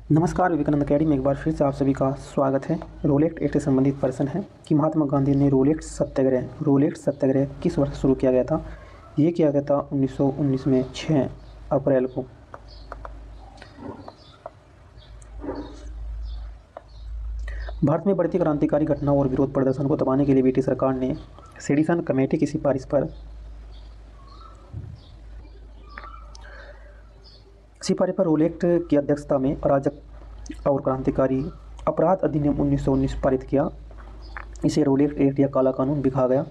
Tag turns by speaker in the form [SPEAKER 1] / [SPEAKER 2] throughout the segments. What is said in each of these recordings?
[SPEAKER 1] नमस्कार, विवेकानंद अकेडमी में एक बार फिर से आप सभी का स्वागत है। रोलेट एक्ट से संबंधित प्रश्न है कि महात्मा गांधी ने रोलेट सत्याग्रह किस वर्ष शुरू किया गया था। ये किया गया था 1919 में 6 अप्रैल को। भारत में बढ़ती क्रांतिकारी घटनाओं और विरोध प्रदर्शन को दबाने के लिए ब्रिटिश सरकार ने सेडिशन कमेटी की सिफारिश पर रोलेट की अध्यक्षता में अराजक और क्रांतिकारी अपराध अधिनियम 1919 पारित किया। इसे रोलेट एक्ट या काला कानून भी कहा गया।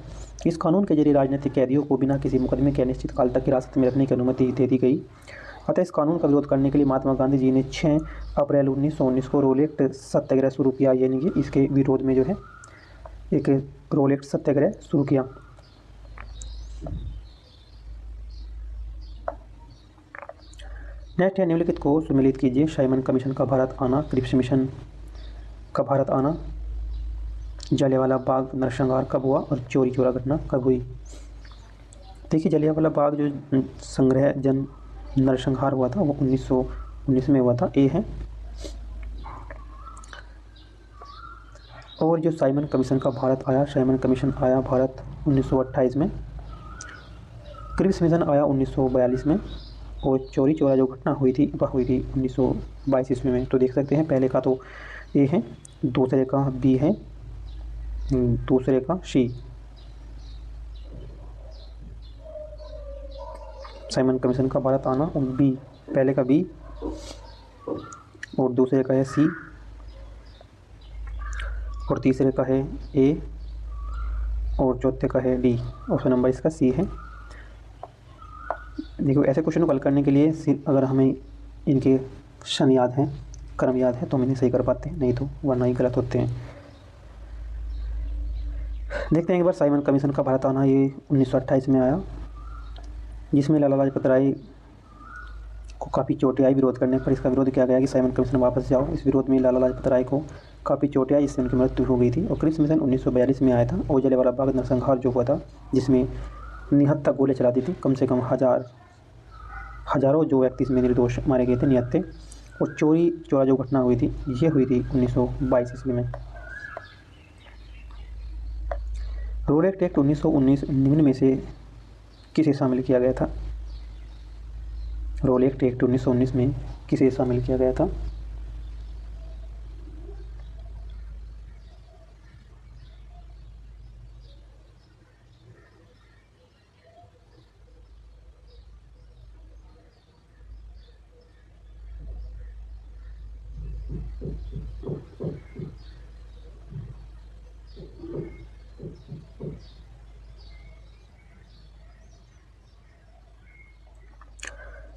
[SPEAKER 1] इस कानून के जरिए राजनीतिक कैदियों को बिना किसी मुकदमे के अनिश्चित काल तक हिरासत में रखने की अनुमति दे दी गई। अतः इस कानून का विरोध करने के लिए महात्मा गांधी जी ने 6 अप्रैल 1919 को रोलेट सत्याग्रह शुरू किया, यानी कि इसके विरोध में जो है एक रोलेट सत्याग्रह शुरू किया। नेक्स्ट है, निम्नलिखित को सुमेलित कीजिए। साइमन कमीशन का भारत आना, क्रिप्स मिशन का भारत आना, जलियांवाला बाग नरसंहार कब हुआ और चौरी चौरा घटना कब हुई। देखिए, जलियांवाला बाग जो संग्रह जन नरसंहार हुआ था वो 1919 में हुआ था, ए है। और जो साइमन कमीशन का भारत आया, साइमन कमीशन आया भारत 1928 में, क्रिप्स मिशन आया 1942 में, और चौरी चौरा जो घटना हुई थी वह हुई थी 1922 ईस्वी में। तो देख सकते हैं, पहले का तो ए है, दूसरे का बी है, दूसरे का सी। साइमन कमीशन का भारत आना और बी, पहले का बी और दूसरे का है सी और तीसरे का है ए और चौथे का है डी। ऑप्शन नंबर इसका सी है। देखो, ऐसे क्वेश्चन को हल करने के लिए अगर हमें इनके शन याद हैं, क्रम याद है, तो हम इन्हें सही कर पाते हैं, नहीं तो वरना ही गलत होते हैं। देखते हैं एक बार साइमन कमीशन का भारत आना। ये 1928 में आया, जिसमें लाला लाजपत राय को काफ़ी चोटें आई। विरोध करने पर इसका विरोध किया गया कि साइमन कमीशन वापस जाओ। इस विरोध में लाला लाजपत राय को काफ़ी चोटें आई, जिससे उनकी मृत्यु हो गई थी। और क्रिप्स मिशन 1942 में आया था, और जलियांवाला बाग नरसंहार जो हुआ था, जिसमें निहत्था गोले चला दी थी। कम से कम हजारों जो व्यक्ति इसमें निर्दोष मारे गए थे, निहत्थे। और चौरी चौरा जो घटना हुई थी, ये हुई थी 1922 ईस्वी में। रोलेट एक्ट 1919 निम्न में से किसे शामिल किया गया था। रोलेट एक्ट 1919 में किसे शामिल किया गया था।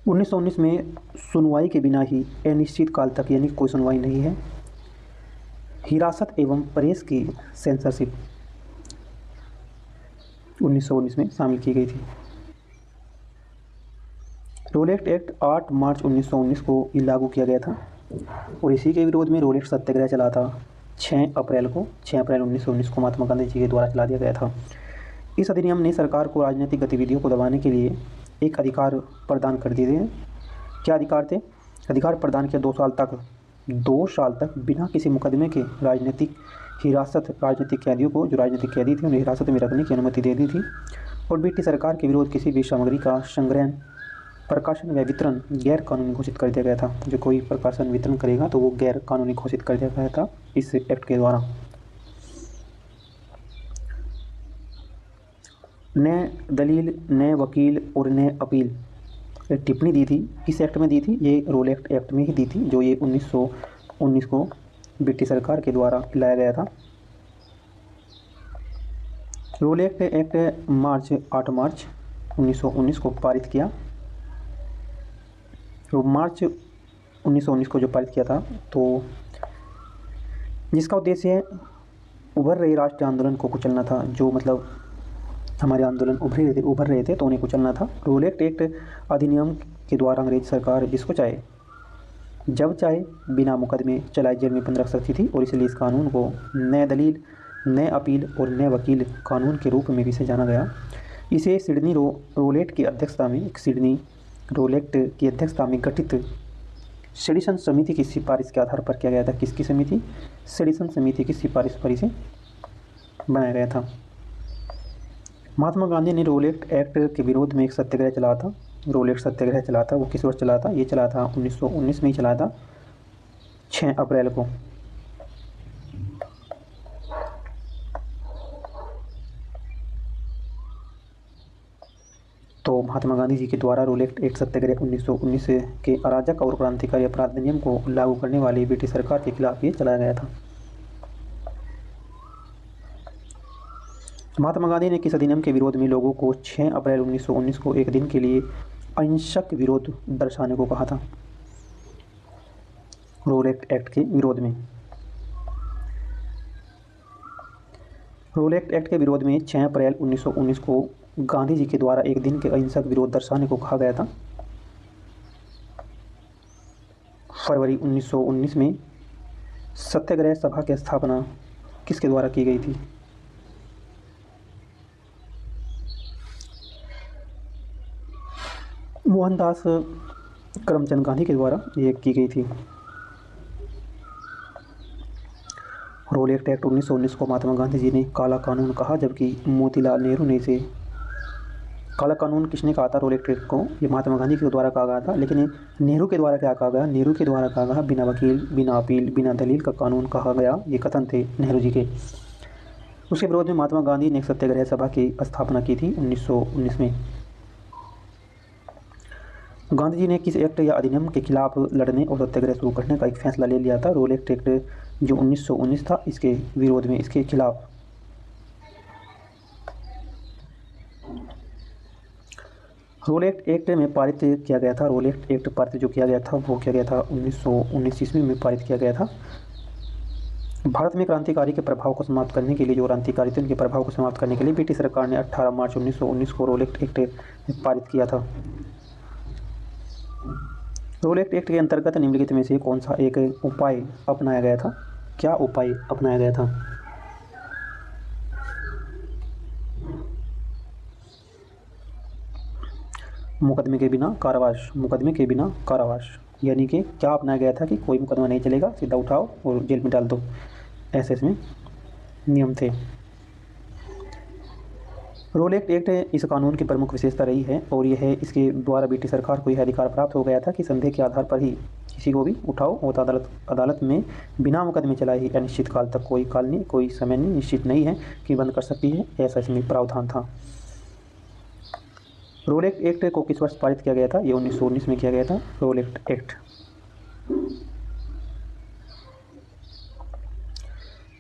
[SPEAKER 1] उन्नीस सौ 19 में सुनवाई के बिना ही अनिश्चित काल तक, यानी कोई सुनवाई नहीं है, हिरासत एवं प्रेस की सेंसरशिप 1919 में शामिल की गई थी। रोलेट एक्ट 8 मार्च 1919 को लागू किया गया था, और इसी के विरोध में रोलेट सत्याग्रह चला था 6 अप्रैल 1919 को महात्मा गांधी जी के द्वारा चला दिया गया था। इस अधिनियम ने सरकार को राजनीतिक गतिविधियों को दबाने के लिए एक अधिकार प्रदान कर दिए थे। क्या अधिकार थे? अधिकार प्रदान किया 2 साल तक बिना किसी मुकदमे के राजनीतिक कैदियों को, जो राजनीतिक कैदी थे, उन्हें हिरासत में रखने की अनुमति दे दी थी। और ब्रिटिश सरकार के विरोध किसी भी सामग्री का संग्रहण, प्रकाशन व वितरण गैर कानूनी घोषित कर दिया गया था। जो कोई प्रकाशन वितरण करेगा तो वो गैर कानूनी घोषित कर दिया गया था इस एक्ट के द्वारा। न दलील, न वकील और न अपील एक टिप्पणी दी थी। किस एक्ट में दी थी? ये रोलेट एक्ट में ही दी थी, जो ये 1919 को ब्रिटिश सरकार के द्वारा लाया गया था। रोलेट एक्ट 8 मार्च 1919 को पारित किया। तो मार्च 1919 को जो पारित किया था, तो जिसका उद्देश्य उभर रहे राष्ट्रीय आंदोलन को कुचलना था। जो मतलब हमारे आंदोलन उभर रहे थे तो उन्हें कुचलना था। रोलेट एक्ट अधिनियम के द्वारा अंग्रेज सरकार जिसको चाहे जब चाहे बिना मुकदमे चलाए जेल में बंद रख सकती थी, और इसलिए इस कानून को न दलील, न अपील और न वकील कानून के रूप में भी इसे जाना गया। इसे सिडनी रोलेट की अध्यक्षता में गठित सेडिशन समिति की सिफारिश के आधार पर किया गया था। किसकी समिति? सेडिशन समिति की सिफारिश पर इसे बनाया गया था। महात्मा गांधी ने रोलेट एक्ट के विरोध में एक सत्याग्रह चला था। रोलेट सत्याग्रह चला था, वो किस वर्ष चला था? ये चला था 1919 में ही चला था, 6 अप्रैल को। तो महात्मा गांधी जी के द्वारा रोलेट एक्ट सत्याग्रह 1919 के अराजक और क्रांतिकारी अपराध अधिनियम को लागू करने वाली ब्रिटिश सरकार के खिलाफ ये चलाया गया था। महात्मा गांधी ने किस अधिनियम के विरोध में लोगों को 6 अप्रैल 1919 को एक दिन के लिए अहिंसक विरोध दर्शाने को कहा था? रोलेट एक्ट के विरोध में। रोलेट एक्ट के विरोध में 6 अप्रैल 1919 को गांधी जी के द्वारा एक दिन के अहिंसक विरोध दर्शाने को कहा गया था। फरवरी 1919 में सत्याग्रह सभा की स्थापना किसके द्वारा की गई थी? मोहनदास करमचंद गांधी के द्वारा ये की गई थी। रोलेट एक्ट 1919 को महात्मा गांधी जी ने काला कानून कहा, जबकि मोतीलाल नेहरू ने इसे काला कानून किसने कहा था? रोलेट एक्ट को ये महात्मा गांधी के द्वारा कहा गया था, लेकिन नेहरू के द्वारा क्या कहा गया? नेहरू के द्वारा कहा गया बिना वकील, बिना अपील, बिना दलील का कानून कहा गया। ये कथन थे नेहरू जी के। उसके विरोध में महात्मा गांधी ने एक सत्याग्रह सभा की स्थापना की थी 1919 में। गांधी जी ने किस एक्ट या अधिनियम के खिलाफ लड़ने और सत्याग्रह शुरू करने का एक फैसला ले लिया था? रोलेट एक्ट जो 1919 था, इसके विरोध में, इसके खिलाफ। रोलेट एक्ट में पारित किया गया था। रोलेट एक्ट पारित जो किया गया था वो किया गया था 1919 ईस्वी में पारित किया गया था। भारत में क्रांतिकारी के प्रभाव को समाप्त करने के लिए, जो क्रांतिकारी थे उनके प्रभाव को समाप्त करने के लिए ब्रिटिश सरकार ने 18 मार्च 1919 को रोलेट एक्ट पारित किया था। रोलेट एक्ट के अंतर्गत निम्नलिखित में से कौन सा एक उपाय अपनाया गया था? क्या उपाय अपनाया गया था? मुकदमे के बिना कारावास। मुकदमे के बिना कारावास यानी कि क्या अपनाया गया था कि कोई मुकदमा नहीं चलेगा, सीधा उठाओ और जेल में डाल दो, ऐसे इसमें नियम थे। रोलेट एक्ट इस कानून की प्रमुख विशेषता रही है और यह इसके द्वारा ब्रिटिश सरकार को यह अधिकार प्राप्त हो गया था कि संदेह के आधार पर ही किसी को भी उठाओ और अदालत में बिना मुकदमे चलाए ही अनिश्चित काल तक, कोई काल नहीं, कोई समय नहीं, निश्चित नहीं है कि बंद कर सकती है, ऐसा इसमें प्रावधान था। रोलेट एक्ट को किस वर्ष पारित किया गया था? ये 1919 में किया गया था रोलेट एक्ट।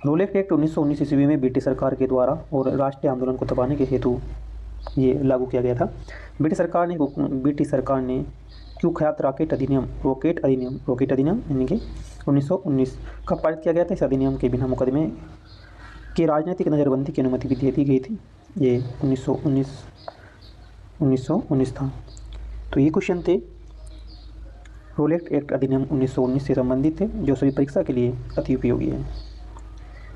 [SPEAKER 1] रोलेट एक्ट 1919 ईस्वी में ब्रिटिश सरकार के द्वारा और राष्ट्रीय आंदोलन को दबाने के हेतु ये लागू किया गया था। ब्रिटिश सरकार ने कुख्यात रॉकेट अधिनियम यानी कि 1919 का पारित किया गया था। इस अधिनियम के बिना मुकदमे की राजनीतिक नज़रबंदी की अनुमति भी दे दी गई थी। ये 1919 था। तो ये क्वेश्चन थे रोलेट एक्ट अधिनियम 1919 से संबंधित थे, जो सभी परीक्षा के लिए अति उपयोगी है।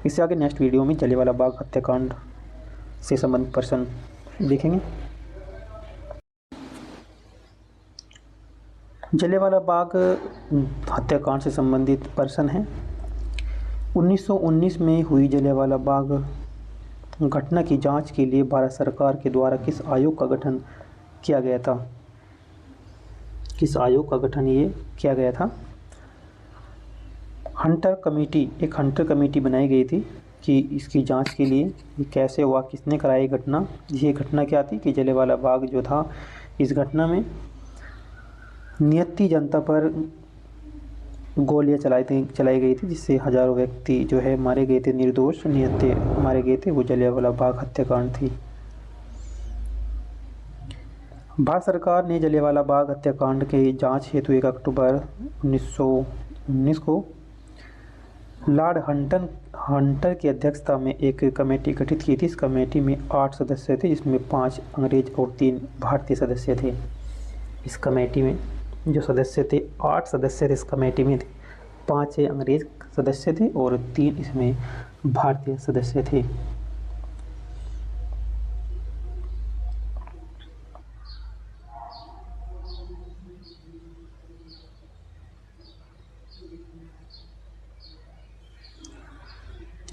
[SPEAKER 1] इससे आगे नेक्स्ट वीडियो में जलियांवाला बाग हत्याकांड से संबंधित प्रश्न देखेंगे। जलियांवाला बाग हत्याकांड से संबंधित प्रश्न है। 1919 में हुई जलियांवाला बाग घटना की जांच के लिए भारत सरकार के द्वारा किस आयोग का गठन किया गया था? किस आयोग का गठन ये किया गया था? एक हंटर कमेटी बनाई गई थी कि इसकी जांच के लिए ये कैसे हुआ, किसने कराई घटना। ये घटना क्या थी कि जलियांवाला बाग जो था, इस घटना में नियति जनता पर गोलियां चलाई गई थी, जिससे हजारों व्यक्ति जो है मारे गए थे, निर्दोष निहत्थे मारे गए थे। वो जलियांवाला बाग हत्याकांड थी। भारत सरकार ने जलियांवाला बाग हत्याकांड के जांच हेतु 1 अक्टूबर 1919 को लॉर्ड हंटर की अध्यक्षता में एक कमेटी गठित की थी। इस कमेटी में 8 सदस्य थे, जिसमें 5 अंग्रेज और 3 भारतीय सदस्य थे। इस कमेटी में जो सदस्य थे, 8 सदस्य थे इस कमेटी में थे, 5 अंग्रेज सदस्य थे और 3 इसमें भारतीय सदस्य थे।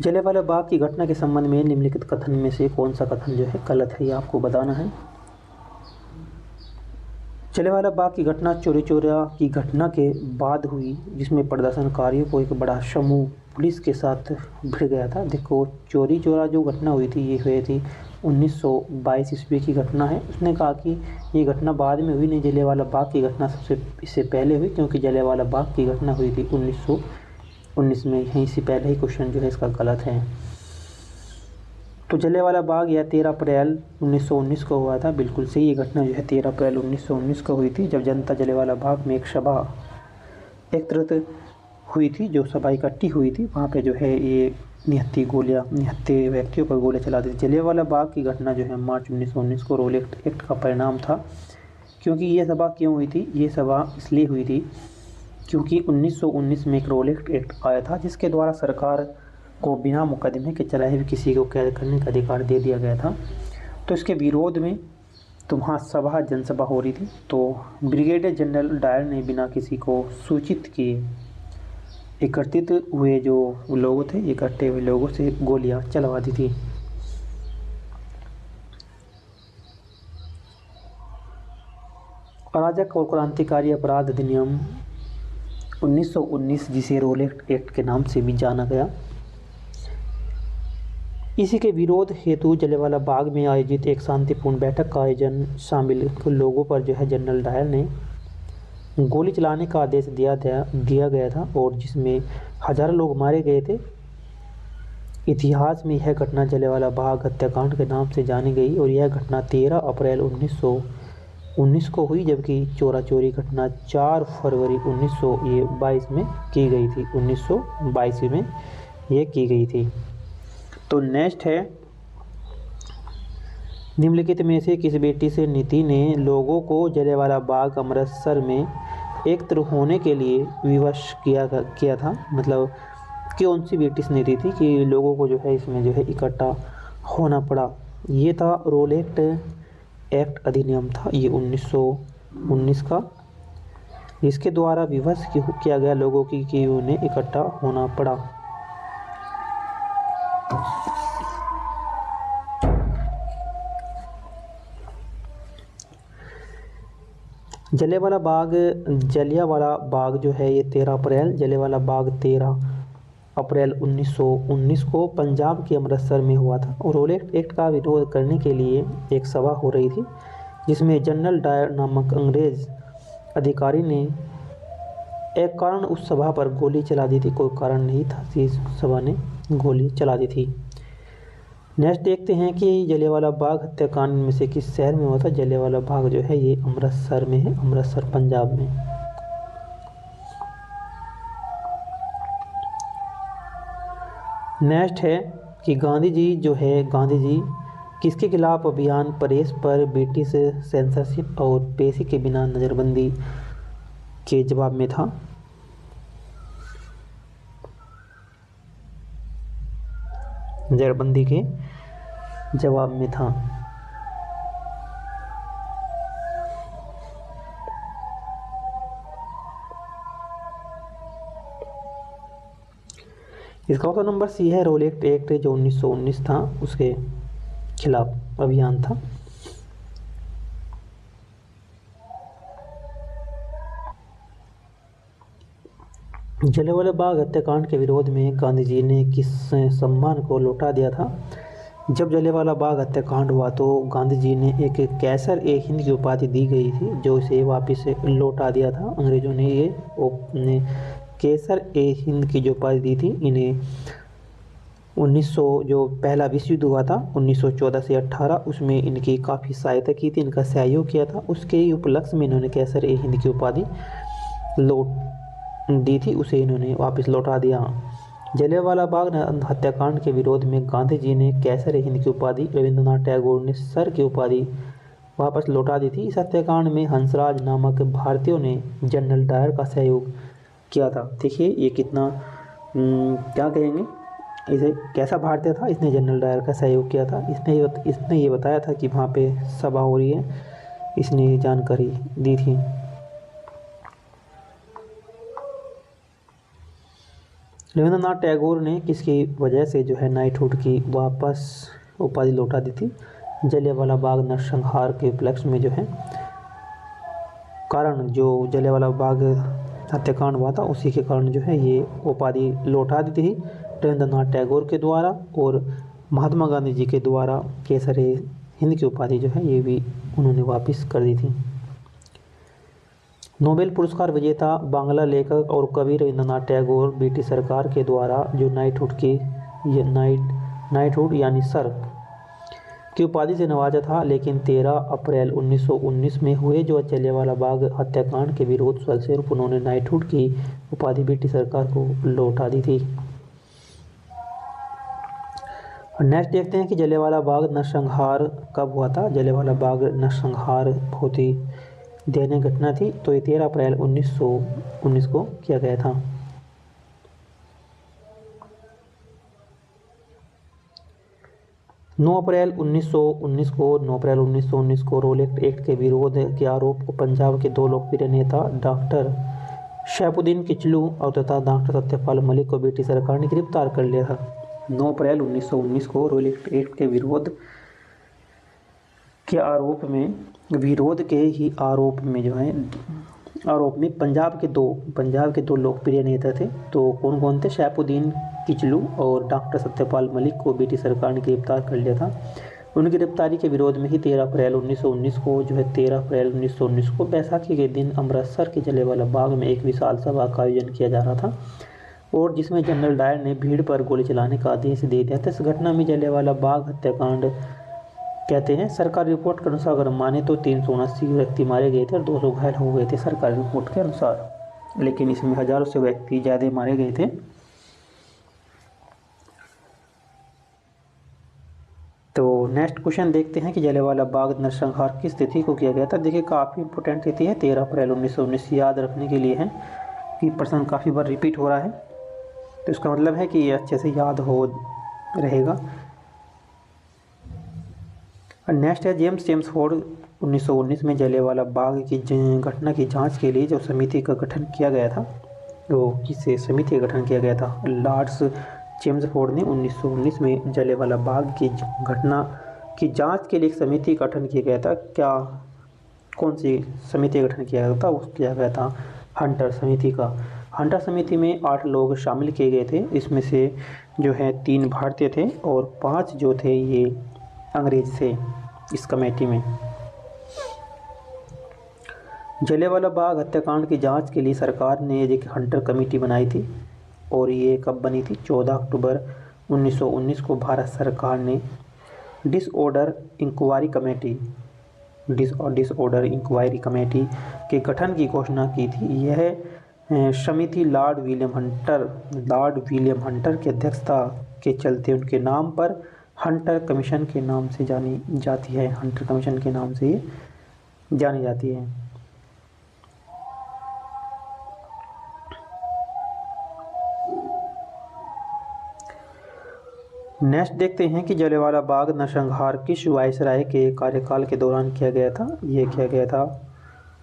[SPEAKER 1] जलियांवाला बाग की घटना के संबंध में निम्नलिखित कथन में से कौन सा कथन जो है गलत है, ये आपको बताना है। जलियांवाला बाग की घटना चोरी चोरा की घटना के बाद हुई, जिसमें प्रदर्शनकारियों को एक बड़ा समूह पुलिस के साथ भिड़ गया था। देखो, चोरी चोरा जो घटना हुई थी ये हुई थी 1922 ईस्वी की घटना है। उसने कहा कि ये घटना बाद में हुई नहीं, जलियांवाला बाग की घटना इससे पहले हुई, क्योंकि जलियांवाला बाग की घटना हुई थी 1919 में। यहीं से पहले ही क्वेश्चन जो है इसका गलत है। तो जलियांवाला बाग यह 13 अप्रैल 1919 को हुआ था। बिल्कुल सही, ये घटना जो है 13 अप्रैल 1919 को हुई थी, जब जनता जलियांवाला बाग में एक सभा एकत्रित हुई थी। जो सभा इकट्ठी हुई थी वहाँ पे जो है ये निहत्थे व्यक्तियों पर गोलियाँ चला दी थी। जलियांवाला बाग की घटना जो है मार्च 1919 को रोलेट एक्ट का परिणाम था। क्योंकि ये सभा क्यों हुई थी? ये सभा इसलिए हुई थी क्योंकि 1919 में एक रोलेट एक्ट आया था, जिसके द्वारा सरकार को बिना मुकदमे के चलाए हुए किसी को कैद करने का अधिकार दे दिया गया था। तो इसके विरोध में तो वहाँ जनसभा हो रही थी। तो ब्रिगेडियर जनरल डायर ने बिना किसी को सूचित किए एकत्रित हुए जो लोग थे, इकट्ठे हुए लोगों से गोलियां चलवा दी थी। अराजक और क्रांतिकारी अपराध अधिनियम 1919, जिसे रोलेट एक्ट के नाम से भी जाना गया, इसी के विरोध हेतु जलियांवाला बाग में आयोजित एक शांतिपूर्ण बैठक का आयोजन शामिल लोगों पर जो है जनरल डायर ने गोली चलाने का आदेश दिया गया था, और जिसमें हजारों लोग मारे गए थे। इतिहास में यह घटना जलियांवाला बाग हत्याकांड के नाम से जानी गई, और यह घटना 13 अप्रैल 1919 को हुई, जबकि चोरा चोरी घटना 4 फरवरी 1922 में की गई थी। 1922 में ये की गई थी। तो नेक्स्ट है, निम्नलिखित में से किस ब्रिटिश नीति ने लोगों को जलियांवाला बाग अमृतसर में एकत्र होने के लिए विवश किया था? मतलब कौन सी ब्रिटिश नीति थी कि लोगों को जो है इसमें जो है इकट्ठा होना पड़ा? ये था रोलेट एक्ट अधिनियम था, ये 1919 का, इसके द्वारा विवश किया गया लोगों की कि उन्हें इकट्ठा होना पड़ा। जलियांवाला बाग जो है ये 13 अप्रैल जलियांवाला बाग 13 अप्रैल 1919 को पंजाब के अमृतसर में हुआ था, और रोलेट एक्ट का विरोध करने के लिए एक सभा हो रही थी, जिसमें जनरल डायर नामक अंग्रेज अधिकारी ने एक कारण उस सभा पर गोली चला दी थी। कोई कारण नहीं था, इस सभा ने गोली चला दी थी। नेक्स्ट देखते हैं कि जलियांवाला बाग हत्याकांड में से किस शहर में हुआ था? जलियांवाला बाग जो है ये अमृतसर में है, अमृतसर पंजाब में। नेक्स्ट है कि गांधी जी किसके खिलाफ अभियान प्रेस पर ब्रिटिश सेंसरशिप और पेशी के बिना नज़रबंदी के जवाब में था? नज़रबंदी के जवाब में था। इसका ऑप्शन नंबर सी है, रोलेट एक्ट जो 1919 था उसके खिलाफ अभियान था। जलियांवाला बाग हत्याकांड के विरोध में गांधी जी ने किस सम्मान को लौटा दिया था? जब जलियांवाला बाग हत्याकांड हुआ तो गांधी जी ने एक कैसर ए हिंद की उपाधि दी गई थी, जो इसे वापस लौटा दिया था। अंग्रेजों ने ये कैसर ए हिंद की जो उपाधि दी थी इन्हें 1900 जो पहला विश्व युद्ध हुआ था 1914 से 18, उसमें इनकी काफ़ी सहायता की थी, इनका सहयोग किया था। उसके उपलक्ष्य में इन्होंने कैसर ए हिंद की उपाधि लौट दी थी, उसे इन्होंने वापस लौटा दिया। जलियांवाला बाग हत्याकांड के विरोध में गांधी जी ने कैसर ए हिंद की उपाधि, रविंद्रनाथ टैगोर ने सर की उपाधि वापस लौटा दी थी। इस हत्याकांड में हंसराज नामक भारतीयों ने जनरल डायर का सहयोग किया था। देखिए ये कितना क्या कहेंगे, इसे कैसा भारतीय था, इसने जनरल डायर का सहयोग किया था। इसने ये बताया था कि वहाँ पे सभा हो रही है, इसने ये जानकारी दी थी। रविंद्रनाथ टैगोर ने किसकी वजह से जो है नाइटहुड की वापस उपाधि लौटा दी थी? जलियांवाला बाग नरसंहार के उपलक्ष्य में जो है कारण जो जलियांवाला बाग हत्याकांड हुआ था उसी के कारण जो है ये उपाधि लौटा दी थी रविंद्रनाथ टैगोर के द्वारा, और महात्मा गांधी जी के द्वारा केसरे हिंद की उपाधि जो है ये भी उन्होंने वापस कर दी थी। नोबेल पुरस्कार विजेता बांग्ला लेखक और कवि रविंद्रनाथ टैगोर ब्रिटिश सरकार के द्वारा जो नाइटहुड यानी सर की उपाधि से नवाजा था, लेकिन 13 अप्रैल 1919 में हुए जो जलियांवाला बाग हत्याकांड के विरोध फलस्वरूप उन्होंने नाइटहुड की उपाधि ब्रिटिश सरकार को लौटा दी थी। नेक्स्ट देखते हैं कि जलियांवाला बाग नरसंहार कब हुआ था। जलियांवाला बाग नरसंहार बहुत ही दयनीय घटना थी, तो ये 13 अप्रैल 1919 को किया गया था। नौ अप्रैल 1919 को रोलेट एक्ट के विरोध के आरोप को पंजाब के दो लोकप्रिय नेता डॉक्टर शैफुद्दीन किचलू और तथा डॉक्टर सत्यपाल मलिक को ब्रिटिश सरकार ने गिरफ्तार कर लिया था। 9 अप्रैल 1919 को रोलेट एक्ट के विरोध के आरोप में पंजाब के दो लोकप्रिय नेता थे। तो कौन कौन थे? शैफुद्दीन किचलू और डॉक्टर सत्यपाल मलिक को ब्रिटिश सरकार ने गिरफ्तार कर लिया था। उनकी गिरफ्तारी के विरोध में ही 13 अप्रैल 1919 को जो है 13 अप्रैल 1919 को बैसाखी के दिन अमृतसर के जलियांवाला बाग में एक विशाल सभा का आयोजन किया जा रहा था, और जिसमें जनरल डायर ने भीड़ पर गोली चलाने का आदेश दे दिया था। इस घटना में जलियांवाला बाग हत्याकांड कहते हैं। सरकारी रिपोर्ट के अनुसार अगर माने तो 379 व्यक्ति मारे गए थे और 200 घायल हो गए थे सरकारी रिपोर्ट के अनुसार, लेकिन इसमें हजारों से व्यक्ति ज़्यादा मारे गए थे। तो नेक्स्ट क्वेश्चन देखते हैं कि जलियांवाला बाग नरसंहार किस तिथि को किया गया था। देखिए काफ़ी इंपॉर्टेंट तिथि है, 13 अप्रैल 1919 याद रखने के लिए है कि प्रश्न काफ़ी बार रिपीट हो रहा है, तो इसका मतलब है कि ये अच्छे से याद हो रहेगा। नेक्स्ट है जेम्स चेम्सफोर्ड 1919 में जलियांवाला बाग की घटना की जांच के लिए जो समिति का गठन किया गया था, वो किससे समिति का गठन किया गया था? लॉर्ड्स चेम्सफोर्ड ने 1919 में जलियांवाला बाग की घटना की जांच के लिए एक समिति का गठन किया गया था। कौन सी समिति का गठन किया गया था? वो किया गया था हंटर समिति का। हंटर समिति में 8 लोग शामिल किए गए थे। इसमें से जो है 3 भारतीय थे और 5 जो थे ये अंग्रेज थे इस कमेटी में। जलियांवाला बाग हत्याकांड की जांच के लिए सरकार ने एक हंटर कमेटी बनाई थी, और ये कब बनी थी? 14 अक्टूबर 1919 को भारत सरकार ने डिसऑर्डर इंक्वायरी कमेटी के गठन की घोषणा की थी। यह समिति लॉर्ड विलियम हंटर की अध्यक्षता के चलते उनके नाम पर हंटर कमीशन के नाम से जानी जाती है। हंटर कमीशन के नाम से ये जानी जाती है। नेक्स्ट देखते हैं कि जलियांवाला बाग नरसंहार किस वायसराय के कार्यकाल के दौरान किया गया था। ये किया गया था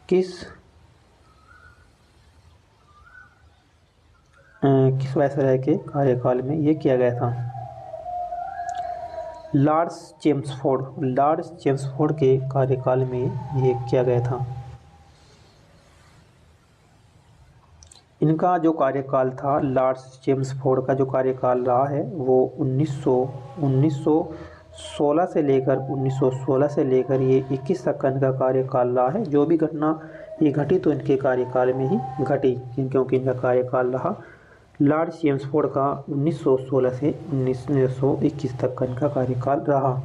[SPEAKER 1] किस वायसराय के कार्यकाल में ये किया गया था? लॉर्ड्स चेम्सफोर्ड के कार्यकाल में ये किया गया था। इनका जो कार्यकाल था, लॉर्ड्स चेम्सफोर्ड का जो कार्यकाल रहा है वो 1916 से लेकर ये 21 तक का इनका कार्यकाल रहा है। जो भी घटना ये घटी तो इनके कार्यकाल में ही घटी, क्योंकि इनका कार्यकाल रहा लॉर्ड चेम्सफोर्ड का 1916 से 1921 तक का इनका कार्यकाल रहा।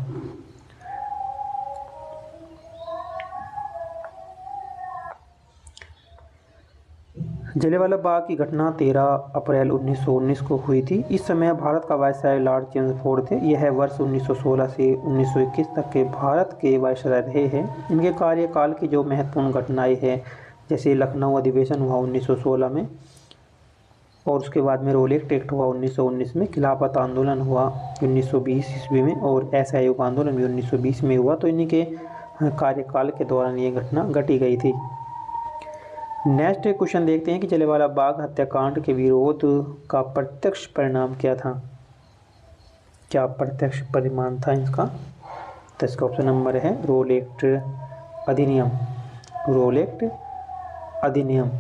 [SPEAKER 1] जलियांवाला बाग की घटना 13 अप्रैल 1919 को हुई थी। इस समय भारत का वायसराय लॉर्ड चेम्सफोर्ड थे। यह वर्ष 1916 से 1921 तक के भारत के वायसराय रहे हैं। इनके कार्यकाल की जो महत्वपूर्ण घटनाएं हैं, जैसे लखनऊ अधिवेशन हुआ 1916 में, और उसके बाद में रोलेट एक्ट हुआ 1919 में, खिलाफत आंदोलन हुआ 1920 ईस्वी में, और असहयोग आंदोलन भी 1920 में हुआ। तो इन्हीं के कार्यकाल के दौरान ये घटना घटी गई थी। नेक्स्ट क्वेश्चन देखते हैं कि जलियांवाला बाग हत्याकांड के विरोध का प्रत्यक्ष परिणाम क्या था। क्या प्रत्यक्ष परिणाम था इसका? तो इसका ऑप्शन नंबर है रोल एक्ट अधिनियम। रोल एक्ट अधिनियम।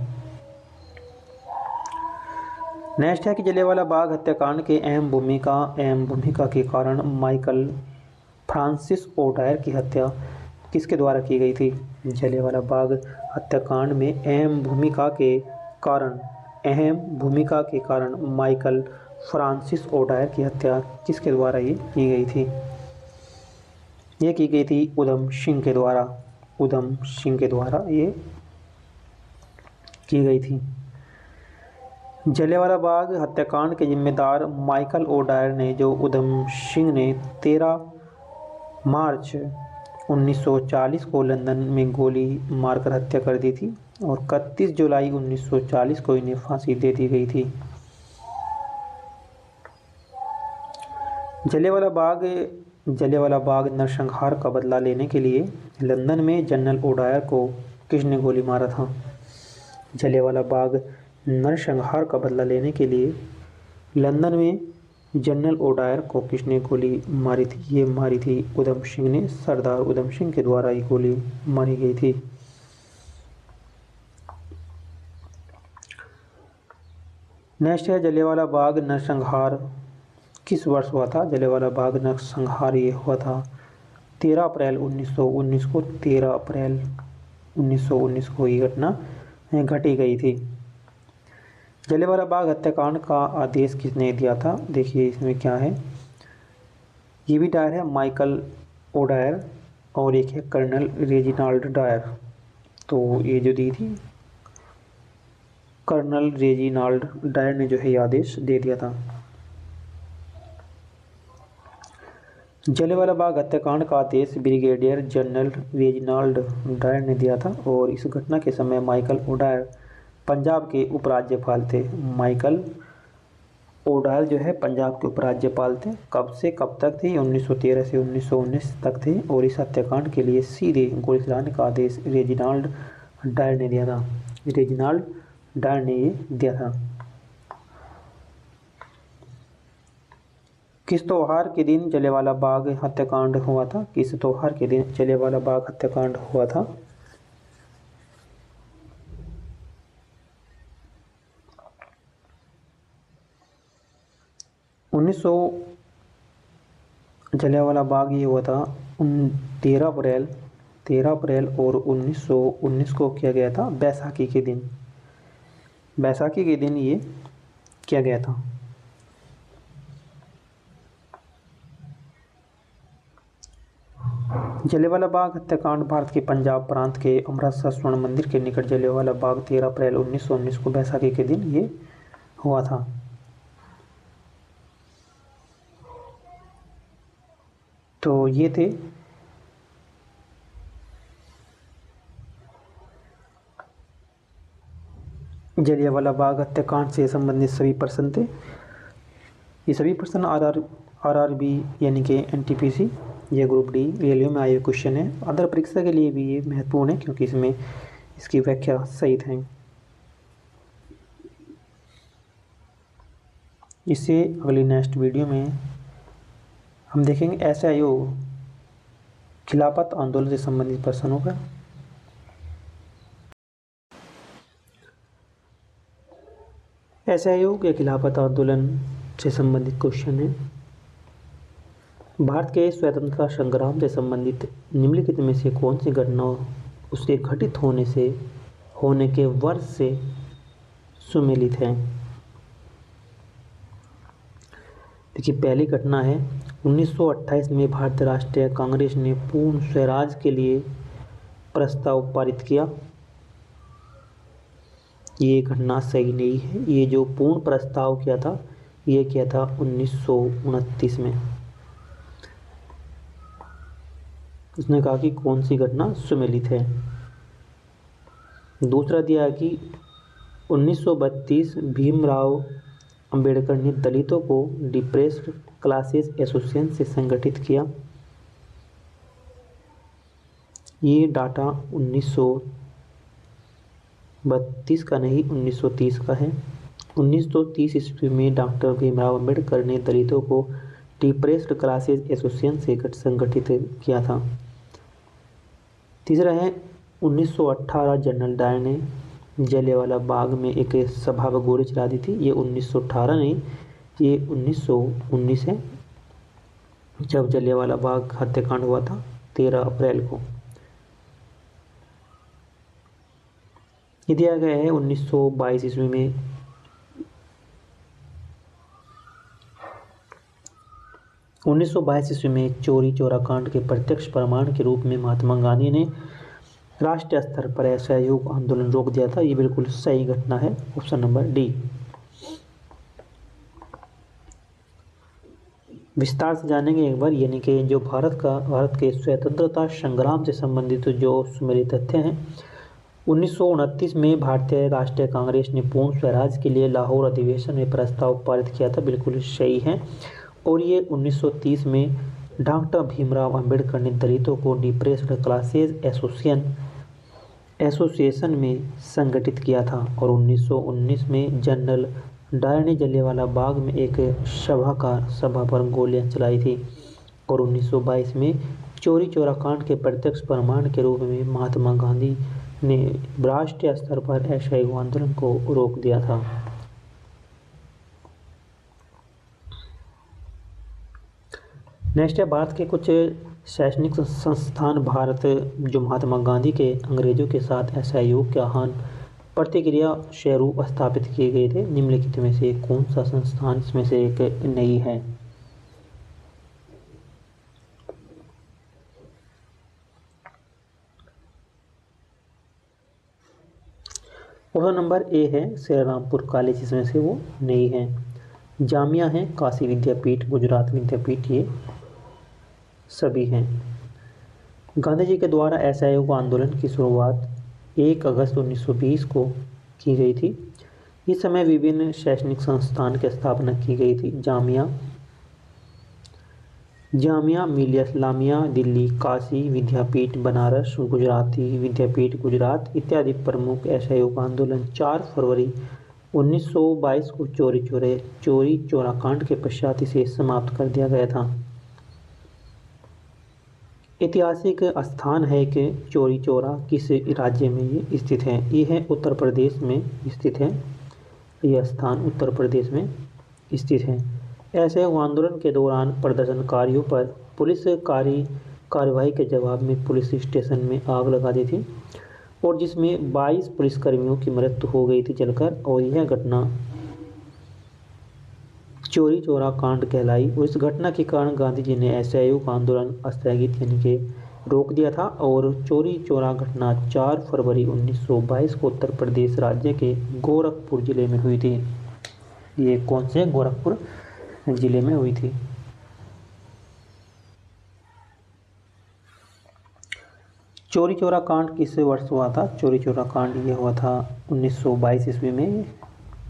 [SPEAKER 1] नेक्स्ट है कि जलियांवाला बाग हत्याकांड के अहम भूमिका के कारण माइकल फ्रांसिस ओडायर की हत्या किसके द्वारा की गई थी। जलियांवाला बाग हत्याकांड में अहम भूमिका के कारण माइकल फ्रांसिस ओडायर की हत्या किसके द्वारा ये की गई थी। ये की गई थी उधम सिंह के द्वारा ये की गई थी। जलियांवाला बाग हत्याकांड के जिम्मेदार माइकल ओडायर ने जो उधम सिंह ने 13 मार्च 1940 को लंदन में गोली मारकर हत्या कर दी थी और 31 जुलाई 1940 को इन्हें फांसी दे दी गई थी। जलियांवाला बाग नरसंहार का बदला लेने के लिए लंदन में जनरल ओडायर को किसने गोली मारा था। जलियांवाला बाग नरसंहार का बदला लेने के लिए लंदन में जनरल ओडायर को किसने गोली मारी थी। ये मारी थी उधम सिंह ने। सरदार उधम सिंह के द्वारा ये गोली मारी गई थी। नेक्स्ट है जलियांवाला बाग नरसंहार किस वर्ष हुआ था। जलियांवाला बाग नरसंहार ये हुआ था 13 अप्रैल 1919 को। 13 अप्रैल 1919 को ये घटना घटी गई थी। जलियांवाला बाग हत्याकांड का आदेश किसने दिया था। देखिए इसमें क्या है, ये भी डायर है माइकल ओडायर और एक है कर्नल रेजिनाल्ड डायर। तो ये जो दी थी कर्नल रेजिनाल्ड डायर ने जो है ये आदेश दे दिया था। जलियांवाला बाग हत्याकांड का आदेश ब्रिगेडियर जनरल रेजिनाल्ड डायर ने दिया था और इस घटना के समय माइकल ओडायर पंजाब के उपराज्यपाल थे। माइकल ओडायर जो है पंजाब के उपराज्यपाल थे। कब से कब तक थे? 1913 से 1919 तक थे और इस हत्याकांड के लिए सीधे गोली चलाने का आदेश रेजिनाल्ड डायर ने दिया था। रेजिनाल्ड डायर ने ये दिया था। किस त्योहार के दिन जलियांवाला बाग हत्याकांड हुआ था। किस त्योहार के दिन जलियांवाला बाग हत्याकांड हुआ था। जलियांवाला बाग ये हुआ था 13 अप्रैल और 1919 को किया गया था बैसाखी के दिन। बैसाखी के दिन ये किया गया था। जलियांवाला बाग हत्याकांड भारत के पंजाब प्रांत के अमृतसर स्वर्ण मंदिर के निकट जलियांवाला बाग 13 अप्रैल 1919 को बैसाखी के दिन ये हुआ था। तो ये थे जलियांवाला बाग हत्याकांड से संबंधित सभी प्रश्न थे। ये सभी प्रश्न आरआरबी यानी कि एनटीपीसी या ग्रुप डी रेलवे में आए क्वेश्चन है। अदर परीक्षा के लिए भी ये महत्वपूर्ण है क्योंकि इसमें इसकी व्याख्या सहित है। इससे अगली नेक्स्ट वीडियो में हम देखेंगे SIO खिलाफत आंदोलन से संबंधित प्रश्नों का। SIO के खिलाफत आंदोलन से संबंधित क्वेश्चन है। भारत के स्वतंत्रता संग्राम से संबंधित निम्नलिखित में से कौन सी घटना उसके घटित होने के वर्ष से सुमेलित है। देखिए पहली घटना है 1928 में भारतीय राष्ट्रीय कांग्रेस ने पूर्ण स्वराज के लिए प्रस्ताव पारित किया। ये घटना सही नहीं है। ये जो पूर्ण प्रस्ताव किया था ये किया था 1929 में। उसने कहा कि कौन सी घटना सुमेलित है। दूसरा दिया कि 1932 भीमराव अंबेडकर ने दलितों को डिप्रेस्ड क्लासेस एसोसिएशन से संगठित किया। ये डाटा 32 का नहीं, 1930 का है। 1930 ईस्वी में डॉक्टर भीमराव अंबेडकर ने दलितों को डिप्रेस्ड क्लासेज एसोसिएशन से संगठित किया था। तीसरा है 1918 जनरल डायर ने जलियांवाला बाग में एक सभा व गोली चला दी थी। ये 1918 नहीं, ये 1919 है, जब जलियांवाला बाग हत्याकांड हुआ था 13 अप्रैल को। ये दिया गया है 1922 ईस्वी में 1922 ईस्वी में चौरी चौरा कांड के प्रत्यक्ष प्रमाण के रूप में महात्मा गांधी ने राष्ट्रीय स्तर पर असहयोग आंदोलन रोक दिया था। ये बिल्कुल सही घटना है, ऑप्शन नंबर डी। विस्तार से जानेंगे एक बार, यानी कि जो भारत के स्वतंत्रता संग्राम से संबंधित जो सुमेलित तथ्य हैं। 1929 में भारतीय राष्ट्रीय कांग्रेस ने पूर्ण स्वराज के लिए लाहौर अधिवेशन में प्रस्ताव पारित किया था, बिल्कुल सही है। और ये 1930 में डॉक्टर भीमराव अंबेडकर ने दलितों को डिप्रेस्ड क्लासेज एसोसिएशन में संगठित किया था। और 1919 में जनरल डायर ने जलियांवाला बाग में एक सभा पर गोलियां चलाई थी। और 1922 में चौरी चौरा कांड के प्रत्यक्ष प्रमाण के रूप में महात्मा गांधी ने राष्ट्रीय स्तर पर असहयोग आंदोलन को रोक दिया था। नेक्स्ट है भारत के कुछ शैक्षणिक संस्थान भारत जो महात्मा गांधी के अंग्रेजों के साथ असहयोग के आह्वान प्रतिक्रिया स्वरूप स्थापित किए गए थे। निम्नलिखित में से कौन सा संस्थान इसमें से एक नहीं है? ऑप्शन नंबर ए है श्रीरामपुर कॉलेज, इसमें से वो नहीं है। जामिया है, काशी विद्यापीठ, गुजरात विद्यापीठ, ये सभी हैं। गांधी जी के द्वारा असहयोग आंदोलन की शुरुआत 1 अगस्त 1920 को की गई थी। इस समय विभिन्न शैक्षणिक संस्थान की स्थापना की गई थी। जामिया मिलिया इस्लामिया दिल्ली, काशी विद्यापीठ बनारस, गुजराती विद्यापीठ गुजरात इत्यादि प्रमुख असहयोग आंदोलन 4 फरवरी 1922 को चौरी चौरा कांड के पश्चात इसे समाप्त कर दिया गया था। ऐतिहासिक स्थान है कि चौरी चौरा किस राज्य में ये स्थित है? ये है उत्तर प्रदेश में स्थित है। यह स्थान उत्तर प्रदेश में स्थित है। असहयोग आंदोलन के दौरान प्रदर्शनकारियों पर पुलिस कार्यवाही के जवाब में पुलिस स्टेशन में आग लगा दी थी, और जिसमें 22 पुलिसकर्मियों की मृत्यु हो गई थी जलकर। और यह घटना चौरी चौरा कांड कहलाई। और इस घटना के कारण गांधी जी ने असहयोग आंदोलन स्थगित यानी कि रोक दिया था। और चौरी चौरा घटना 4 फरवरी 1922 को उत्तर प्रदेश राज्य के गोरखपुर जिले में हुई थी। ये कौन से गोरखपुर जिले में हुई थी? चौरी चौरा कांड किस वर्ष हुआ था? चौरी चौरा कांड ये हुआ था 1922 ईस्वी में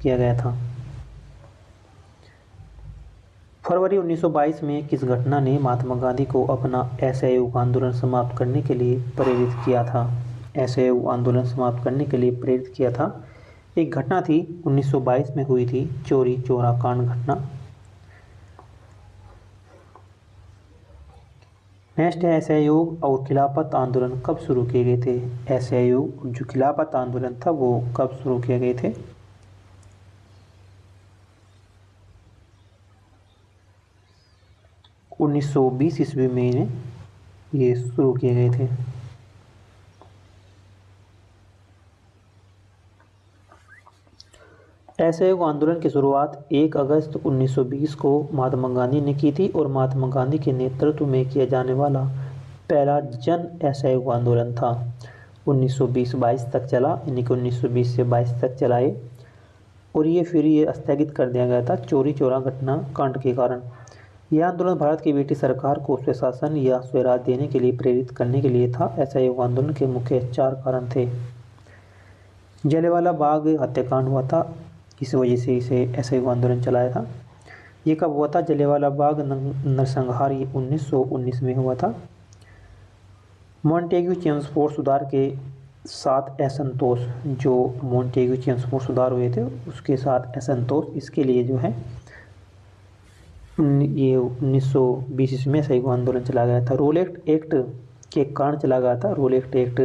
[SPEAKER 1] किया गया था। फरवरी 1922 में किस घटना ने महात्मा गांधी को अपना असहयोग आंदोलन समाप्त करने के लिए प्रेरित किया था? असहयोग आंदोलन समाप्त करने के लिए प्रेरित किया था, एक घटना थी 1922 में हुई थी, चौरी चौरा कांड घटना। नेक्स्ट है असहयोग और खिलाफत आंदोलन कब शुरू किए गए थे? असहयोग जो खिलाफत आंदोलन था वो कब शुरू किए गए थे? 1920 ईस्वी में ये शुरू किए गए थे। असहयोग आंदोलन की शुरुआत 1 अगस्त 1920 को महात्मा गांधी ने की थी, और महात्मा गांधी के नेतृत्व में किया जाने वाला पहला जन असहयोग आंदोलन था। 1920-22 तक चला, यानी कि 1920 से 22 तक चलाए, और ये फिर स्थगित कर दिया गया था चौरी चौरा घटना कांड के कारण। यह आंदोलन भारत की ब्रिटिश सरकार को स्वशासन या स्वराज देने के लिए प्रेरित करने के लिए था। असहयोग आंदोलन के मुख्य 4 कारण थे। जलियांवाला बाग हत्याकांड हुआ था, इस वजह से इसे असहयोग आंदोलन चलाया था। ये कब हुआ था? जलियांवाला बाग नरसंहार ये 1919 में हुआ था। मॉन्टेग्यू चेम्सफोर्ड सुधार के साथ असंतोष, जो मोंटेग्यू चेम्सफोर्ड सुधार हुए थे उसके साथ असंतोष, इसके लिए जो है ये 1920 ईस्वी में असहयोग आंदोलन चला गया था। रोलेट एक्ट के कारण चला गया था। रोलेट एक्ट,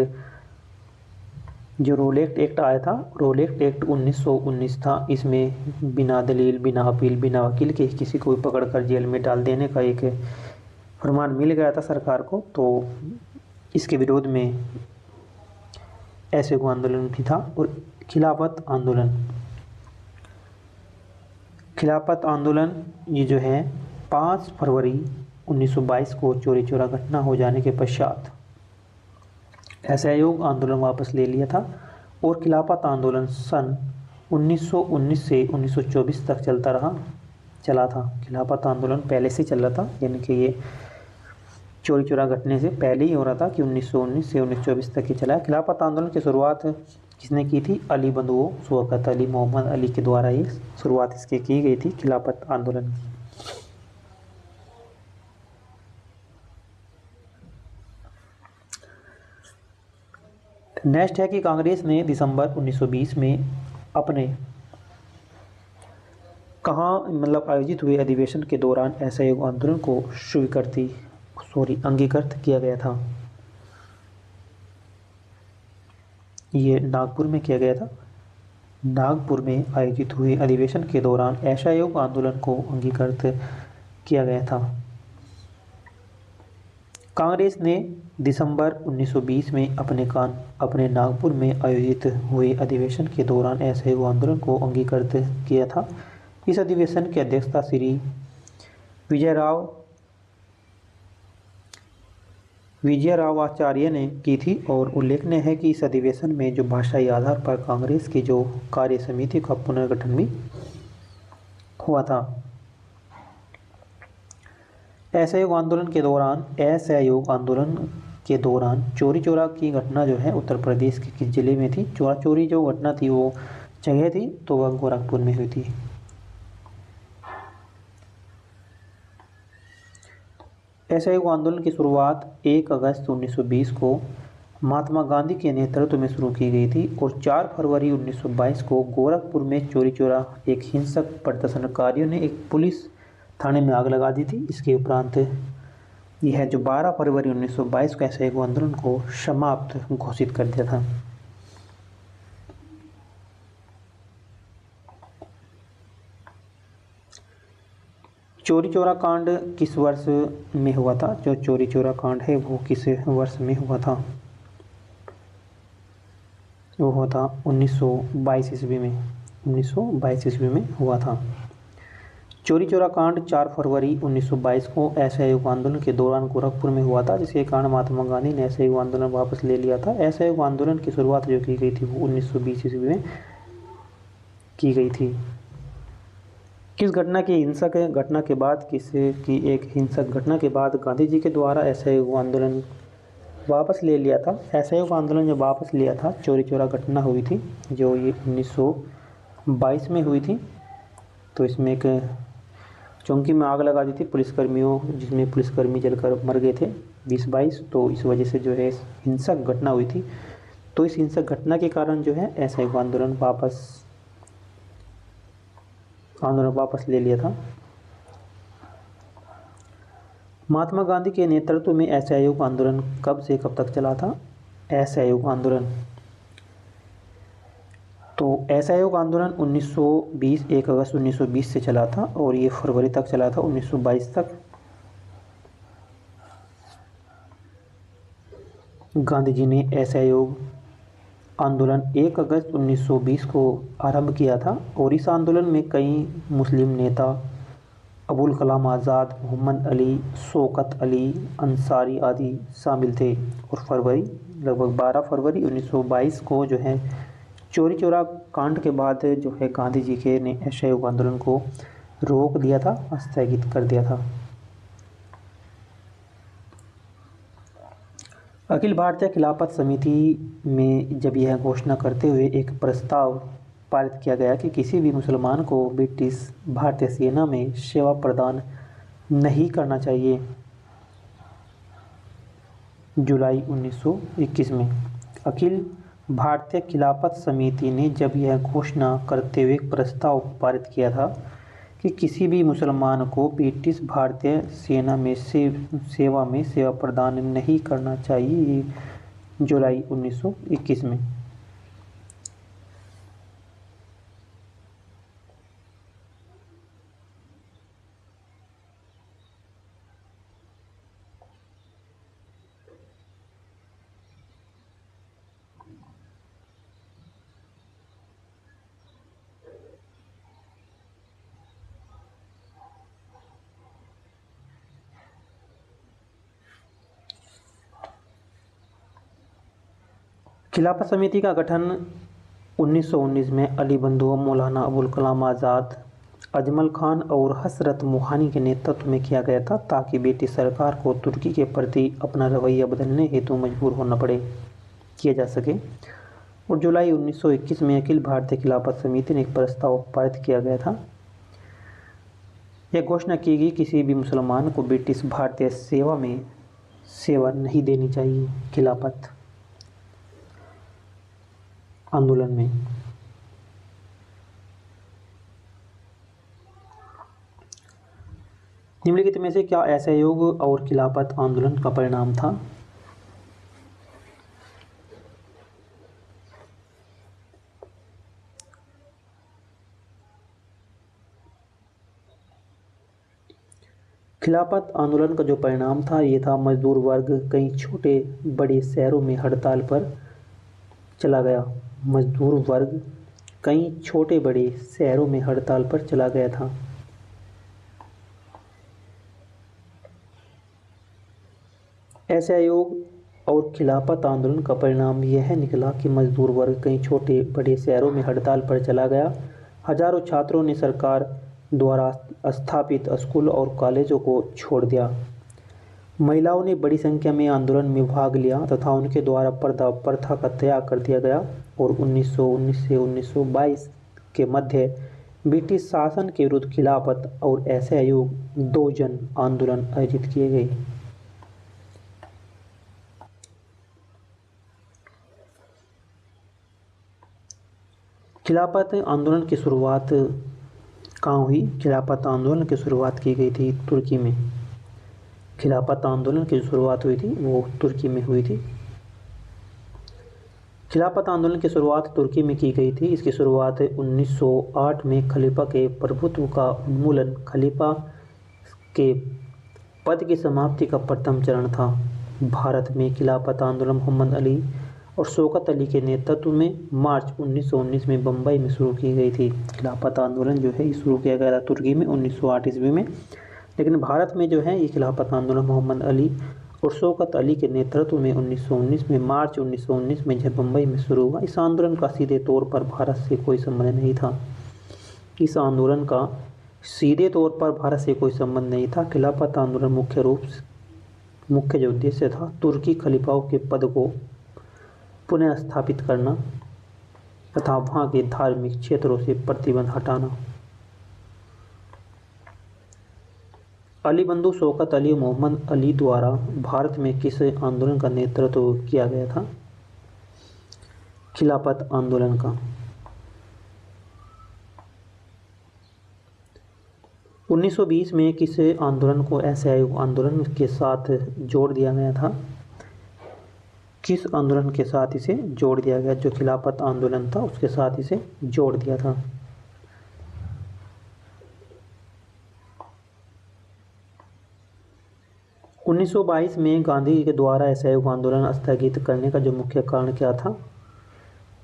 [SPEAKER 1] जो रोलेट एक्ट आया था, रोलेट एक्ट 1919 था। इसमें बिना दलील, बिना अपील, बिना वकील के किसी को भी पकड़कर जेल में डाल देने का एक फरमान मिल गया था सरकार को। तो इसके विरोध में असहयोग आंदोलन भी था। और खिलाफत आंदोलन, खिलाफत आंदोलन ये जो है 5 फरवरी 1922 को चौरी चौरा घटना हो जाने के पश्चात असहयोग आंदोलन वापस ले लिया था। और खिलाफत आंदोलन सन 1919 से 1924 तक चला था। खिलाफत आंदोलन पहले से चल रहा था, यानी कि ये चौरी चौरा घटने से पहले ही हो रहा था कि 1919 से 1924 तक ही चला है। खिलाफत आंदोलन की शुरुआत किसने की थी? अली बंधुओं, शौकत अली, मोहम्मद अली के द्वारा ये शुरुआत इसकी की गई थी खिलाफत आंदोलन की। नेक्स्ट है कि कांग्रेस ने दिसंबर 1920 में अपने आयोजित हुए अधिवेशन के दौरान असहयोग आंदोलन को अंगीकृत किया गया था। ये नागपुर में किया गया था। नागपुर में आयोजित हुए अधिवेशन के दौरान असहयोग आंदोलन को अंगीकृत किया गया था। कांग्रेस ने दिसंबर 1920 में अपने नागपुर में आयोजित हुए अधिवेशन के दौरान असहयोग आंदोलन को अंगीकृत किया था। इस अधिवेशन की अध्यक्षता श्री विजयरावाचार्य ने की थी। और उल्लेखनीय है कि इस अधिवेशन में जो भाषाई आधार पर कांग्रेस की जो कार्य समिति का पुनर्गठन भी हुआ था। असहयोग आंदोलन के दौरान चौरी चौरा की घटना जो है उत्तर प्रदेश के किस जिले में थी? चौरा चोरी जो घटना थी वो जगह थी तो वह गोरखपुर में हुई थी। असहयोग आंदोलन की शुरुआत 1 अगस्त 1920 को महात्मा गांधी के नेतृत्व में शुरू की गई थी और 4 फरवरी 1922 को गोरखपुर में चौरी चौरा एक हिंसक प्रदर्शनकारियों ने एक पुलिस थाने में आग लगा दी थी। इसके उपरांत यह जो 12 फरवरी 1922 को असहयोग आंदोलन को समाप्त घोषित कर दिया था। चौरी चौरा कांड किस वर्ष में हुआ था? जो चौरी चौरा कांड है वो किस वर्ष में हुआ था? वो हुआ था 1922 ईस्वी में। 1922 ईस्वी में हुआ था। चौरी चौरा कांड 4 फरवरी 1922 को असहयोग आंदोलन के दौरान गोरखपुर में हुआ था, जिसके कारण महात्मा गांधी ने असहयोग आंदोलन वापस ले लिया था। असहयोग आंदोलन की शुरुआत जो की गई थी वो 1920 ईस्वी में की गई थी। किस घटना की हिंसक घटना के बाद एक हिंसक घटना के बाद गांधी जी के द्वारा असहयोग आंदोलन वापस ले लिया था? असहयोग आंदोलन जब वापस लिया था, चौरी चौरा घटना हुई थी जो ये 1922 में हुई थी। तो इसमें एक चौकी में आग लगा दी थी पुलिसकर्मियों, जिसमें पुलिसकर्मी जलकर मर गए थे 20-22। तो इस वजह से जो है हिंसक घटना हुई थी। तो इस हिंसक घटना के कारण जो है असहयोग आंदोलन वापस ले लिया था। महात्मा गांधी के नेतृत्व में असहयोग आंदोलन कब से कब तक चला था? असहयोग आंदोलन 1 अगस्त 1920 से चला था और ये फरवरी तक चला था, 1922 तक। गांधी जी ने असहयोग आंदोलन 1 अगस्त 1920 को आरंभ किया था और इस आंदोलन में कई मुस्लिम नेता अबुल कलाम आज़ाद, मोहम्मद अली, शौकत अली अंसारी आदि शामिल थे। और लगभग 12 फरवरी 1922 को जो है चौरी चौरा कांड के बाद जो है गांधी जी ने असहयोग आंदोलन को रोक दिया था, स्थगित कर दिया था। अखिल भारतीय खिलाफत समिति में जब यह घोषणा करते हुए एक प्रस्ताव पारित किया गया कि किसी भी मुसलमान को ब्रिटिश भारतीय सेना में सेवा प्रदान नहीं करना चाहिए। जुलाई 1921 में अखिल भारतीय खिलाफत समिति ने जब यह घोषणा करते हुए एक प्रस्ताव पारित किया था कि किसी भी मुसलमान को ब्रिटिश भारतीय सेना में सेवा प्रदान नहीं करना चाहिए, जुलाई 1921 में। खिलाफत समिति का गठन 1919 में अली बंधु, मौलाना अबुल कलाम आज़ाद, अजमल खान और हसरत मोहानी के नेतृत्व में किया गया था ताकि ब्रिटिश सरकार को तुर्की के प्रति अपना रवैया बदलने हेतु मजबूर होना किया जा सके। और जुलाई 1921 में अखिल भारतीय खिलाफत समिति ने एक प्रस्ताव पारित किया गया था। यह घोषणा की गई किसी भी मुसलमान को ब्रिटिश भारतीय सेवा नहीं देनी चाहिए। खिलाफत आंदोलन में निम्नलिखित में से क्या असहयोग और खिलाफत आंदोलन का परिणाम था? खिलाफत आंदोलन का जो परिणाम था ये था मजदूर वर्ग कई छोटे बड़े शहरों में हड़ताल पर चला गया। मजदूर वर्ग कई छोटे बड़े शहरों में हड़ताल पर चला गया था। असहयोग और खिलाफत आंदोलन का परिणाम यह निकला कि मजदूर वर्ग कई छोटे बड़े शहरों में हड़ताल पर चला गया। हजारों छात्रों ने सरकार द्वारा स्थापित स्कूल और कॉलेजों को छोड़ दिया। महिलाओं ने बड़ी संख्या में आंदोलन में भाग लिया तथा उनके द्वारा पर्दा प्रथा का त्याग कर दिया गया। और 1919 से 1922 के मध्य ब्रिटिश शासन के विरुद्ध खिलाफत और असहयोग 2 जन आंदोलन आयोजित किए गए। खिलाफत आंदोलन की शुरुआत कहाँ हुई? खिलाफत आंदोलन की शुरुआत की गई थी तुर्की में। खिलाफत आंदोलन की शुरुआत हुई थी वो तुर्की में हुई थी। खिलाफत आंदोलन की शुरुआत तुर्की में की गई थी। इसकी शुरुआत 1908 में खलीफा के प्रभुत्व का उन्मूलन, खलीफा के पद की समाप्ति का प्रथम चरण था। भारत में खिलाफत आंदोलन मोहम्मद अली और शौकत अली के नेतृत्व में मार्च 1919 में बम्बई में शुरू की गई थी। खिलाफत आंदोलन जो है ये शुरू किया गया था तुर्की में 1908 ईस्वी में, लेकिन भारत में जो है ये खिलाफत आंदोलन मोहम्मद अली और शौकत अली के नेतृत्व में 1919 में मार्च 1919 में जब बम्बई में शुरू हुआ। इस आंदोलन का सीधे तौर पर भारत से कोई संबंध नहीं था। इस आंदोलन का सीधे तौर पर भारत से कोई संबंध नहीं था। खिलाफत आंदोलन मुख्य जो उद्देश्य था तुर्की खलीफाओं के पद को पुनः स्थापित करना तथा वहाँ के धार्मिक क्षेत्रों से प्रतिबंध हटाना। अली बंधु, शौकत अली और मोहम्मद अली द्वारा भारत में किस आंदोलन का नेतृत्व किया गया था? खिलाफत आंदोलन का। 1920 में किस आंदोलन को असहयोग आंदोलन के साथ जोड़ दिया गया था? किस आंदोलन के साथ इसे जोड़ दिया गया? जो खिलाफत आंदोलन था उसके साथ इसे जोड़ दिया था। 1922 में गांधी जी के द्वारा असहयोग आंदोलन स्थगित करने का जो मुख्य कारण क्या था?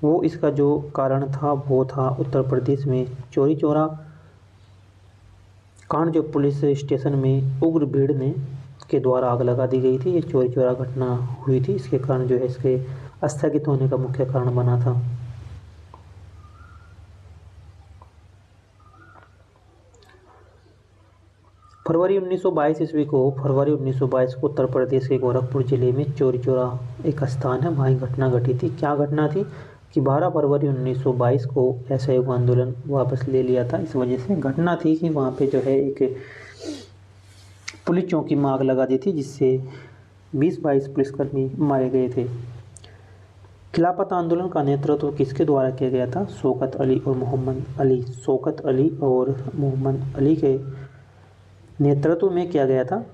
[SPEAKER 1] वो इसका जो कारण था वो था उत्तर प्रदेश में चौरी चौरा कांड, जो पुलिस स्टेशन में उग्र भीड़ ने के द्वारा आग लगा दी गई थी। ये चौरी चौरा घटना हुई थी, इसके कारण जो है इसके स्थगित होने का मुख्य कारण बना था। फरवरी 1922 ईस्वी को उत्तर प्रदेश के गोरखपुर जिले में चौरी चौरा एक स्थान है, वहाँ घटना घटी थी। क्या घटना थी कि 12 फरवरी 1922 को असहयोग आंदोलन वापस ले लिया था। इस वजह से घटना थी कि वहाँ पे जो है एक पुलिस चौकी में आग लगा दी थी, जिससे 20-22 पुलिसकर्मी मारे गए थे। खिलाफत आंदोलन का नेतृत्व किसके द्वारा किया गया था? शौकत अली और मोहम्मद अली। शौकत अली और मोहम्मद अली के नेतृत्व में किया गया था।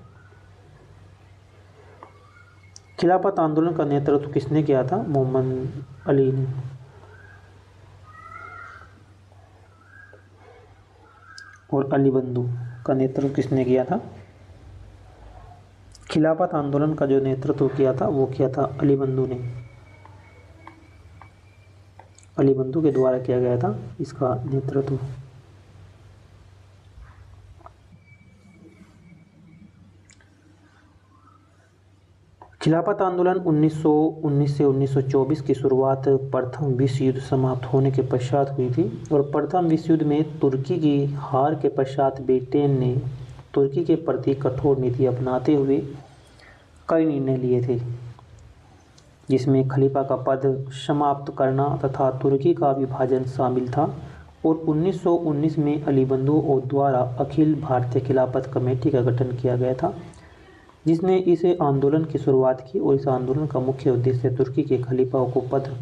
[SPEAKER 1] खिलाफत आंदोलन का नेतृत्व किसने किया था? मोहम्मद अली ने। और अली बंधु का नेतृत्व किसने किया था? खिलाफत आंदोलन का जो नेतृत्व किया था वो किया था अली बंधु ने। अली बंधु के द्वारा किया गया था इसका नेतृत्व। खिलाफत आंदोलन 1919 से 1924 की शुरुआत प्रथम विश्व युद्ध समाप्त होने के पश्चात हुई थी और प्रथम विश्व युद्ध में तुर्की की हार के पश्चात ब्रिटेन ने तुर्की के प्रति कठोर नीति अपनाते हुए कई निर्णय लिए थे, जिसमें खलीफा का पद समाप्त करना तथा तुर्की का विभाजन शामिल था। और 1919 में अली बंधु द्वारा अखिल भारतीय खिलाफत कमेटी का गठन किया गया था, जिसने इस आंदोलन की शुरुआत की। और इस आंदोलन का मुख्य उद्देश्य तुर्की के खलीफा को पद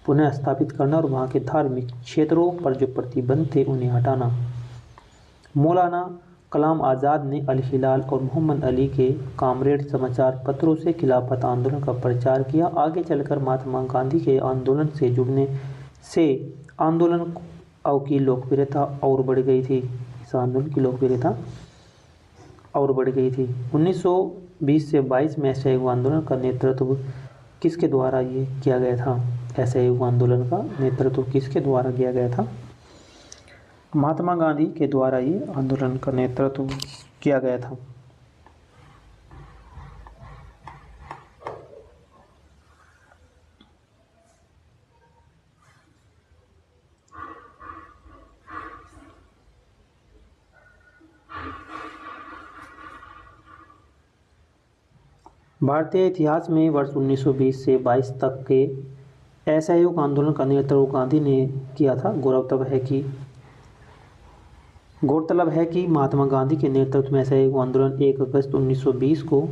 [SPEAKER 1] पुनः स्थापित करना और वहाँ के धार्मिक क्षेत्रों पर जो प्रतिबंध थे उन्हें हटाना। मौलाना कलाम आज़ाद ने अल हिलाल और मोहम्मद अली के कामरेड समाचार पत्रों से खिलाफत आंदोलन का प्रचार किया। आगे चलकर महात्मा गांधी के आंदोलन से जुड़ने से आंदोलन की लोकप्रियता और बढ़ गई थी। इस आंदोलन की लोकप्रियता और बढ़ गई थी। 1920 से 22 में असहयोग आंदोलन का नेतृत्व किसके द्वारा ये किया गया था? असहयोग आंदोलन का नेतृत्व किसके द्वारा किया गया था? महात्मा गांधी के द्वारा ये आंदोलन का नेतृत्व किया गया था। भारतीय इतिहास में वर्ष 1920 से 22 तक के असहयोग आंदोलन का नेतृत्व गांधी ने किया था। गौरतलब है कि महात्मा गांधी के नेतृत्व में असहयोग आंदोलन 1 अगस्त 1920 को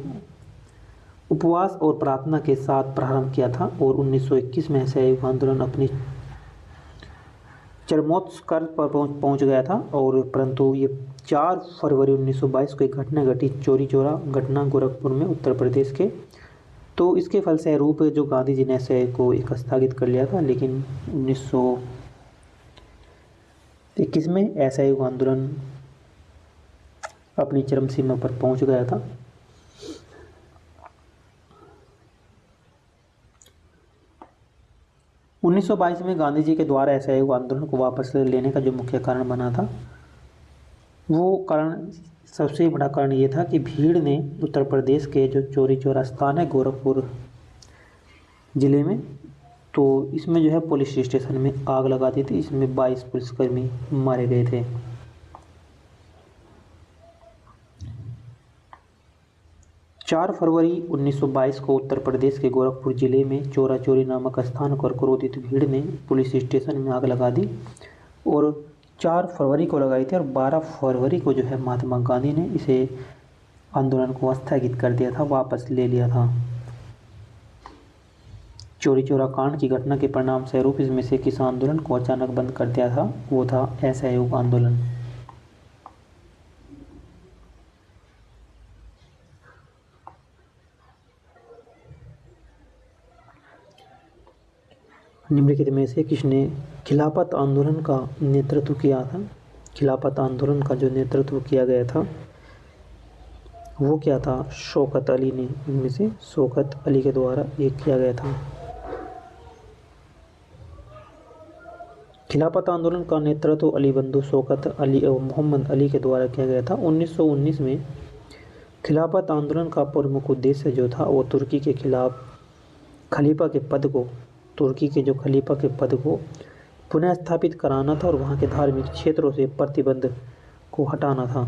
[SPEAKER 1] उपवास और प्रार्थना के साथ प्रारंभ किया था और 1921 में असहयोग आंदोलन अपनी चरमोत्कर्ष पर पहुंच गया था। और परंतु ये 4 फरवरी 1922 को एक घटना घटी, चौरी चौरा घटना गोरखपुर में उत्तर प्रदेश के। तो इसके फलस्वरूप जो गांधी जी ने असहयोग को एक स्थगित कर लिया था, लेकिन 1921 में असहयोग आंदोलन अपनी चरम सीमा पर पहुंच गया था। उन्नीस सौ 22 में गांधी जी के द्वारा असहयोग आंदोलन को वापस लेने का जो मुख्य कारण बना था, वो कारण सबसे बड़ा कारण ये था कि भीड़ ने उत्तर प्रदेश के जो चौरी चौरा स्थान है गोरखपुर ज़िले में, तो इसमें जो है पुलिस स्टेशन में आग लगा दी थी। इसमें 22 पुलिसकर्मी मारे गए थे। चार फरवरी 1922 को उत्तर प्रदेश के गोरखपुर जिले में चौरा चौरी नामक स्थान पर क्रोधित भीड़ ने पुलिस स्टेशन में आग लगा दी और 4 फरवरी को लगाई थी और 12 फरवरी को जो है महात्मा गांधी ने इसे आंदोलन को स्थगित कर दिया था, वापस ले लिया था। चौरी चौरा कांड की घटना के परिणाम स्वरूप इसमें से किस आंदोलन को अचानक बंद कर दिया था? वो था असहयोग आंदोलन। निम्नलिखित में से किसने खिलाफत आंदोलन का नेतृत्व किया था? खिलाफत आंदोलन का जो नेतृत्व किया गया था वो क्या था? शौकत अली ने। इनमें से शौकत अली के द्वारा ये किया गया था। खिलाफत आंदोलन का नेतृत्व अली बंधु, शौकत अली और मोहम्मद अली के द्वारा किया गया था। 1919 में खिलाफत आंदोलन का प्रमुख उद्देश्य जो था वो तुर्की के खिलाफ खलीफा के पद को पुनः स्थापित कराना था और वहाँ के धार्मिक क्षेत्रों से प्रतिबंध को हटाना था।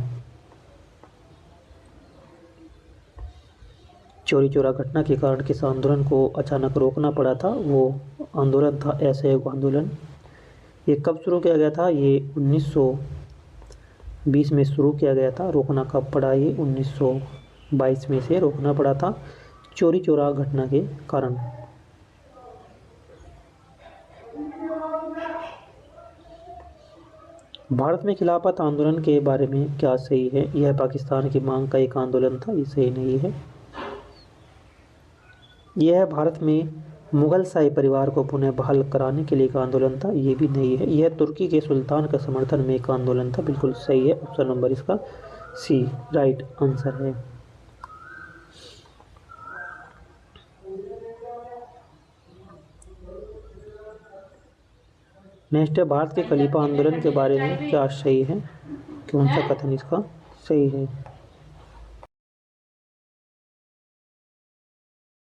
[SPEAKER 1] चौरी चौरा घटना के कारण किस आंदोलन को अचानक रोकना पड़ा था? वो आंदोलन था असहयोग आंदोलन। ये कब शुरू किया गया था? ये 1920 में शुरू किया गया था। रोकना कब पड़ा? ये 1922 में से रोकना पड़ा था चौरी चौरा घटना के कारण। भारत में खिलाफत आंदोलन के बारे में क्या सही है? यह पाकिस्तान की मांग का एक आंदोलन था, ये सही नहीं है। यह भारत में मुगल शाही परिवार को पुनः बहाल कराने के लिए एक आंदोलन था, ये भी नहीं है। यह तुर्की के सुल्तान का समर्थन में एक आंदोलन था, बिल्कुल सही है। ऑप्शन नंबर इसका सी राइट आंसर है। नेक्स्ट है, भारत के खलीफा आंदोलन के बारे में क्या सही है? कौन सा कथन इसका सही है?